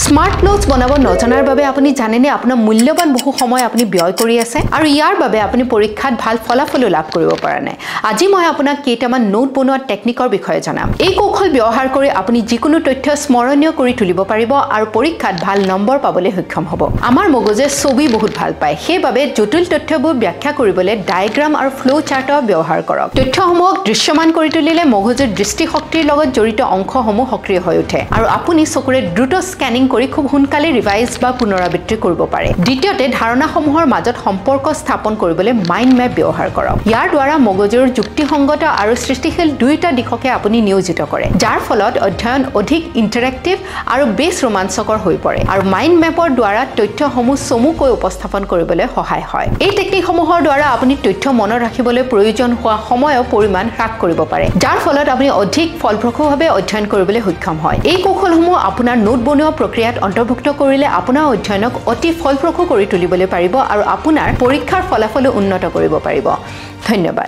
smart notes বনাব নজনাৰ বাবে আপুনি জানেনে আপোনাৰ মূল্যবান বহু সময় আপুনি ব্যয় কৰি আছে আৰু ইয়াৰ বাবে আপুনি পৰীক্ষাত ভাল ফলাফল লাভ কৰিব পৰা নাই আজি মই আপোনাক কেইটামান নোট বনোৱা টেকনিকৰ বিষয়ে জনাম এই কৌশল ব্যৱহাৰ কৰি আপুনি যিকোনো তথ্য স্মৰণীয় কৰি তুলিব পাৰিব আৰু পৰীক্ষাত ভাল নম্বৰ পাবলৈ সক্ষম হ'ব আমাৰ মগজে ছবি বহুত ভাল পায় সেইবাবে জটিল তথ্যবোৰ ব্যাখ্যা কৰিবলৈ ডায়াগ্ৰাম আৰু ফ্লো চাৰ্টৰ ব্যৱহাৰ কৰক তথ্যসমূহক দৃশ্যমান কৰি তুলিলে মগজুৰ দৃষ্টিশক্তিৰ লগত জড়িত অংশসমূহ সক্ৰিয় হৈ উঠে আৰু আপুনি চকুৰে দ্ৰুত স্ক্যানিং কৰি খুব সোনকালে ৰিভাইজ বা পুনৰাবৃত্তি কৰিব পাৰে দ্বিতীয়তে ধাৰণাসমূহৰ মাজত সম্পৰ্ক স্থাপন কৰিবলৈ মাইন্ড মেপ ব্যৱহাৰ কৰক ইয়াৰ দ্বাৰা মগজুৰ যুক্তিসংগত আৰু সৃষ্টিশীল দুইটা দিশকে আপুনি নিয়োজিত কৰে যাৰ ফলত অধ্যয়ন অধিক ইন্টাৰেক্টিভ আৰু বেছ ৰোমাঞ্চকৰ হৈ পৰে আৰু মাইন্ড মেপৰ দ্বাৰা তথ্যসমূহ চমুকৈ উপস্থাপন কৰিবলৈ সহায় হয় এই টেকনিকসমূহৰ দ্বাৰা আপুনি তথ্য মনত ৰাখিবলৈ প্ৰয়োজন হোৱা সময়ৰ পৰিমাণ হ্ৰাস কৰিব পাৰে যাৰ ফলত আপুনি অধিক ফলপ্ৰসূভাৱে অধ্যয়ন কৰিবলৈ সক্ষম হয় এই কৌশলসমূহ আপোনাৰ নোট বনোৱা প্ৰক্ৰিয়াত অন্তৰ্ভুক্ত কৰিলে আপোনাৰ অধ্যয়নক অতি ফলপ্ৰসূ কৰি তুলিবলৈ পাৰিব আৰু আপোনাৰ পৰীক্ষাৰ ফলাফল উন্নত কৰিব পাৰিব ধন্যবাদ